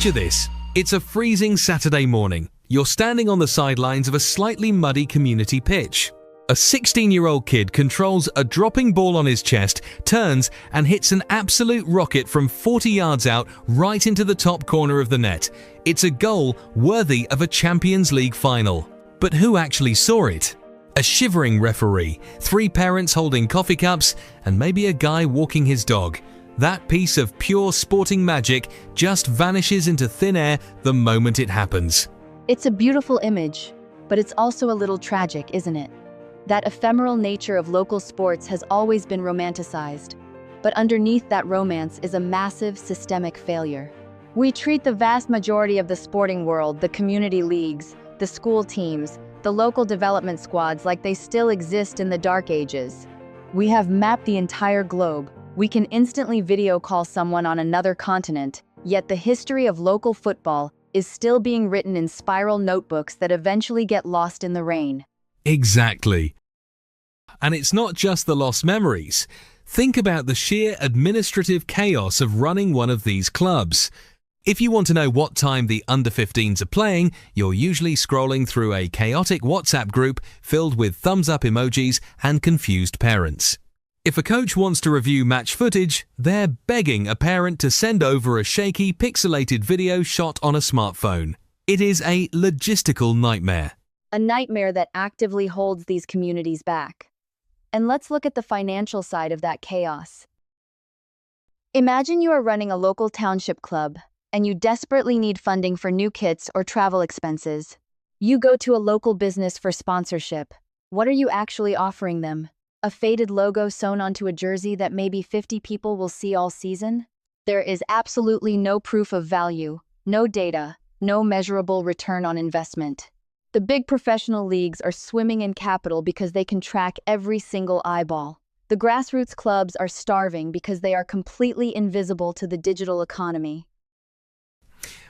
Picture this. It's a freezing Saturday morning. You're standing on the sidelines of a slightly muddy community pitch. A 16-year-old kid controls a dropping ball on his chest, turns and hits an absolute rocket from 40 yards out right into the top corner of the net. It's a goal worthy of a Champions League final. But who actually saw it? A shivering referee, 3 parents holding coffee cups, and maybe a guy walking his dog. That piece of pure sporting magic just vanishes into thin air the moment it happens. It's a beautiful image, but it's also a little tragic, isn't it? That ephemeral nature of local sports has always been romanticized, but underneath that romance is a massive systemic failure. We treat the vast majority of the sporting world, the community leagues, the school teams, the local development squads like they still exist in the dark ages. We have mapped the entire globe. We can instantly video call someone on another continent, yet the history of local football is still being written in spiral notebooks that eventually get lost in the rain. Exactly. And it's not just the lost memories. Think about the sheer administrative chaos of running one of these clubs. If you want to know what time the under-15s are playing, you're usually scrolling through a chaotic WhatsApp group filled with thumbs-up emojis and confused parents. If a coach wants to review match footage, they're begging a parent to send over a shaky, pixelated video shot on a smartphone. It is a logistical nightmare. A nightmare that actively holds these communities back. And let's look at the financial side of that chaos. Imagine you are running a local township club, and you desperately need funding for new kits or travel expenses. You go to a local business for sponsorship. What are you actually offering them? A faded logo sewn onto a jersey that maybe 50 people will see all season? There is absolutely no proof of value, no data, no measurable return on investment. The big professional leagues are swimming in capital because they can track every single eyeball. The grassroots clubs are starving because they are completely invisible to the digital economy.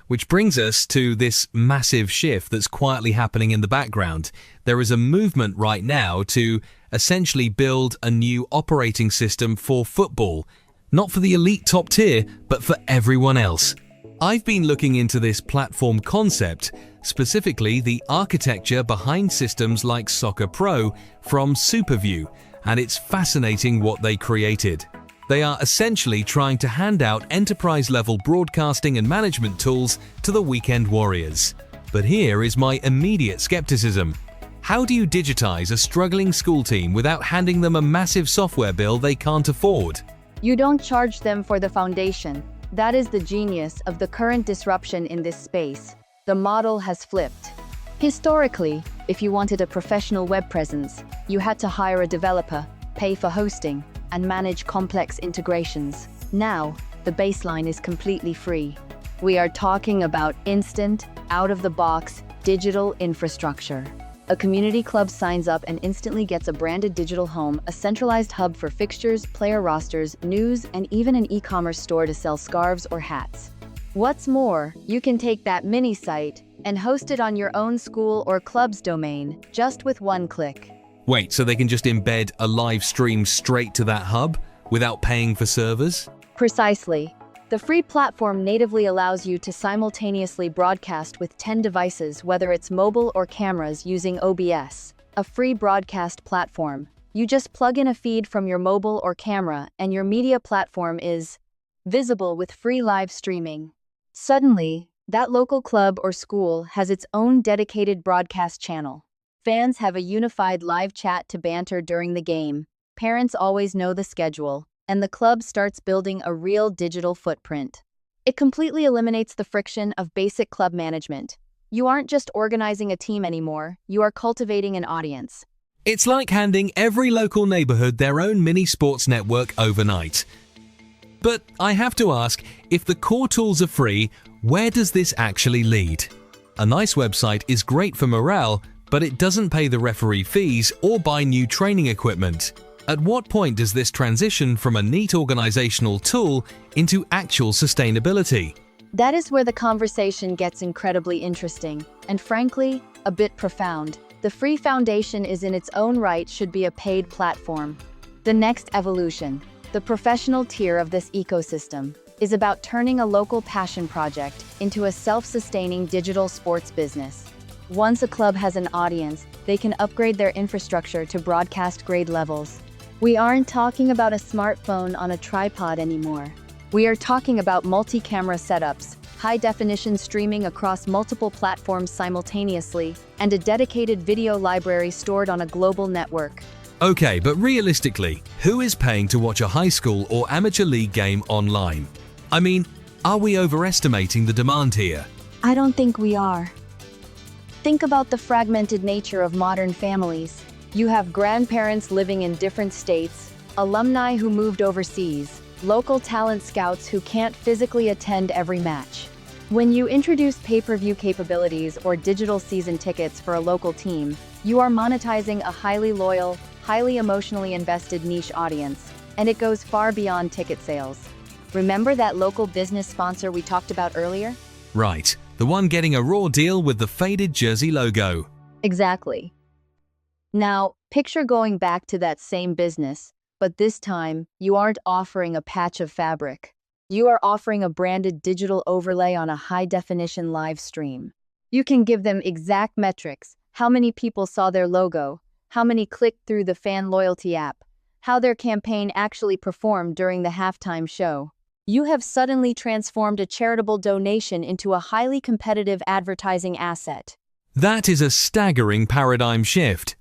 Which brings us to this massive shift that's quietly happening in the background. There is a movement right now to essentially build a new operating system for football, not for the elite top tier, but for everyone else. I've been looking into this platform concept, specifically the architecture behind systems like Soccer Pro from Superview, and it's fascinating what they created. They are essentially trying to hand out enterprise-level broadcasting and management tools to the weekend warriors. But here is my immediate skepticism. How do you digitize a struggling school team without handing them a massive software bill they can't afford? You don't charge them for the foundation. That is the genius of the current disruption in this space. The model has flipped. Historically, if you wanted a professional web presence, you had to hire a developer, pay for hosting, and manage complex integrations. Now, the baseline is completely free. We are talking about instant, out-of-the-box, digital infrastructure. A community club signs up and instantly gets a branded digital home, a centralized hub for fixtures, player rosters, news, and even an e-commerce store to sell scarves or hats. What's more, you can take that Minisite and host it on your own school or club's domain, just with one click. Wait, so they can just embed a live stream straight to that hub without paying for servers? Precisely. The free platform natively allows you to simultaneously broadcast with 10 devices, whether it's mobile or cameras, using OBS, a free broadcast platform. You just plug in a feed from your mobile or camera, and your media platform is visible with free live streaming. Suddenly, that local club or school has its own dedicated broadcast channel. Fans have a unified live chat to banter during the game. Parents always know the schedule, and the club starts building a real digital footprint. It completely eliminates the friction of basic club management. You aren't just organizing a team anymore, you are cultivating an audience. It's like handing every local neighborhood their own mini sports network overnight. But I have to ask, if the core tools are free, where does this actually lead? A nice website is great for morale, but it doesn't pay the referee fees or buy new training equipment. At what point does this transition from a neat organizational tool into actual sustainability? That is where the conversation gets incredibly interesting, and frankly, a bit profound. The free foundation is in its own right should be a paid platform. The next evolution, the professional tier of this ecosystem. is about turning a local passion project into a self-sustaining digital sports business. Once a club has an audience, they can upgrade their infrastructure to broadcast grade levels. We aren't talking about a smartphone on a tripod anymore. We are talking about multi-camera setups, high-definition streaming across multiple platforms simultaneously, and a dedicated video library stored on a global network. Okay, but realistically, who is paying to watch a high school or amateur league game online? I mean, are we overestimating the demand here? I don't think we are. Think about the fragmented nature of modern families. You have grandparents living in different states, alumni who moved overseas, local talent scouts who can't physically attend every match. When you introduce pay-per-view capabilities or digital season tickets for a local team, you are monetizing a highly loyal, highly emotionally invested niche audience, and it goes far beyond ticket sales. Remember that local business sponsor we talked about earlier? Right, the one getting a raw deal with the faded jersey logo. Exactly. Now, picture going back to that same business, but this time, you aren't offering a patch of fabric. You are offering a branded digital overlay on a high-definition live stream. You can give them exact metrics: how many people saw their logo, how many clicked through the fan loyalty app, how their campaign actually performed during the halftime show. You have suddenly transformed a charitable donation into a highly competitive advertising asset. That is a staggering paradigm shift.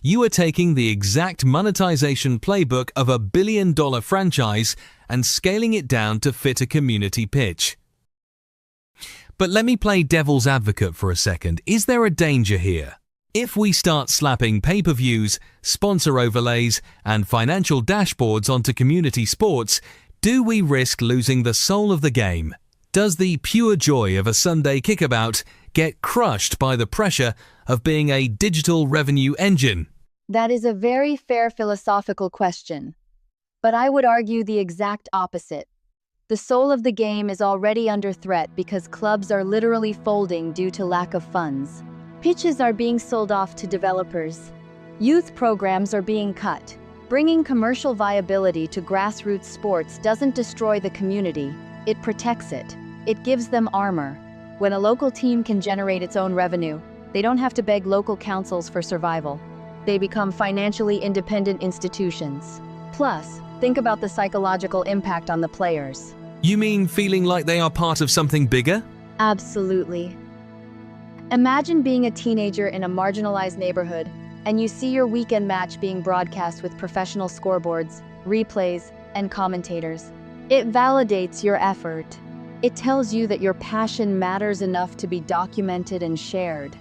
You are taking the exact monetization playbook of a billion-dollar franchise and scaling it down to fit a community pitch. But let me play devil's advocate for a second. Is there a danger here? If we start slapping pay-per-views, sponsor overlays, and financial dashboards onto community sports, do we risk losing the soul of the game? Does the pure joy of a Sunday kickabout get crushed by the pressure of being a digital revenue engine? That is a very fair philosophical question. But I would argue the exact opposite. The soul of the game is already under threat because clubs are literally folding due to lack of funds. Pitches are being sold off to developers. Youth programs are being cut. Bringing commercial viability to grassroots sports doesn't destroy the community, it protects it. It gives them armor. When a local team can generate its own revenue, they don't have to beg local councils for survival. They become financially independent institutions. Plus, think about the psychological impact on the players. You mean feeling like they are part of something bigger? Absolutely. Imagine being a teenager in a marginalized neighborhood, and you see your weekend match being broadcast with professional scoreboards, replays, and commentators. It validates your effort. It tells you that your passion matters enough to be documented and shared.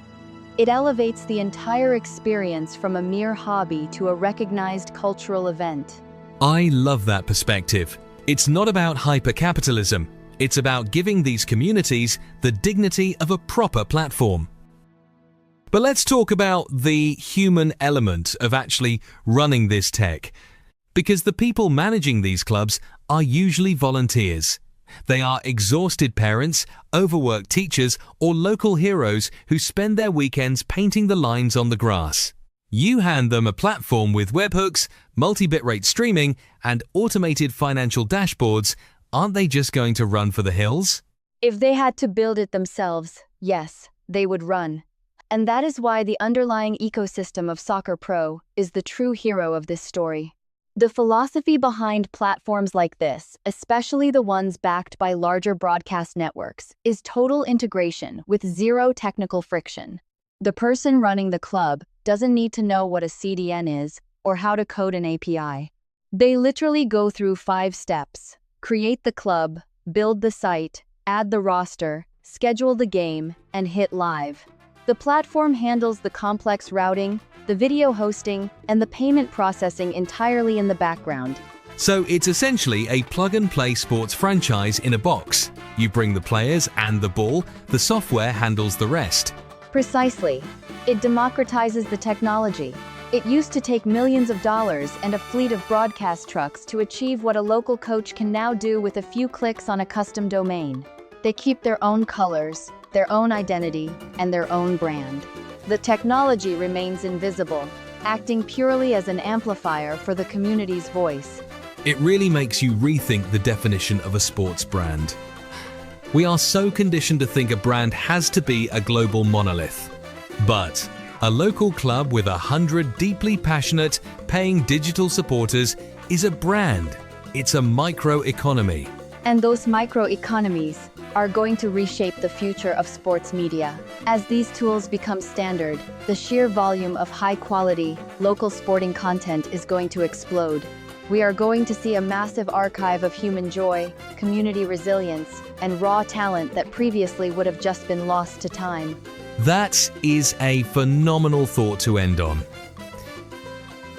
It elevates the entire experience from a mere hobby to a recognized cultural event. I love that perspective. It's not about hyper-capitalism. It's about giving these communities the dignity of a proper platform. But let's talk about the human element of actually running this tech. Because the people managing these clubs are usually volunteers. They are exhausted parents, overworked teachers, or local heroes who spend their weekends painting the lines on the grass. You hand them a platform with webhooks, multi-bitrate streaming, and automated financial dashboards. Aren't they just going to run for the hills? If they had to build it themselves, yes, they would run. And that is why the underlying ecosystem of Soccer Pro is the true hero of this story. The philosophy behind platforms like this, especially the ones backed by larger broadcast networks, is total integration with zero technical friction. The person running the club doesn't need to know what a CDN is or how to code an API. They literally go through 5 steps: create the club, build the site, add the roster, schedule the game, and hit live. The platform handles the complex routing, the video hosting, and the payment processing entirely in the background. So it's essentially a plug-and-play sports franchise in a box. You bring the players and the ball, the software handles the rest. Precisely. It democratizes the technology. It used to take millions of dollars and a fleet of broadcast trucks to achieve what a local coach can now do with a few clicks on a custom domain. They keep their own colors, their own identity, and their own brand. The technology remains invisible, acting purely as an amplifier for the community's voice. It really makes you rethink the definition of a sports brand. We are so conditioned to think a brand has to be a global monolith. But a local club with 100 deeply passionate, paying digital supporters is a brand. It's a micro-economy. And those microeconomies are going to reshape the future of sports media. As these tools become standard, the sheer volume of high-quality, local sporting content is going to explode. We are going to see a massive archive of human joy, community resilience, and raw talent that previously would have just been lost to time. That is a phenomenal thought to end on.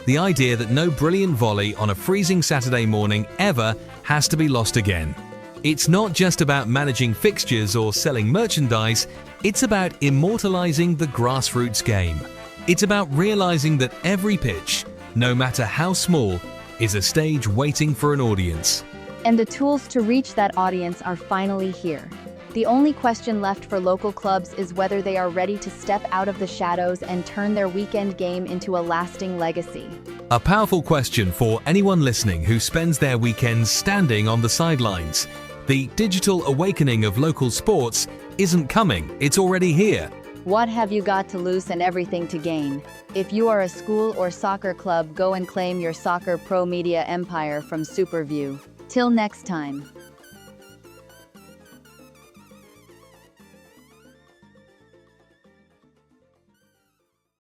The idea that no brilliant volley on a freezing Saturday morning ever has to be lost again. It's not just about managing fixtures or selling merchandise, it's about immortalizing the grassroots game. It's about realizing that every pitch, no matter how small, is a stage waiting for an audience. And the tools to reach that audience are finally here. The only question left for local clubs is whether they are ready to step out of the shadows and turn their weekend game into a lasting legacy. A powerful question for anyone listening who spends their weekends standing on the sidelines. The digital awakening of local sports isn't coming, it's already here. What have you got to lose and everything to gain? If you are a school or soccer club, go and claim your soccer pro media empire from Superview. Till next time.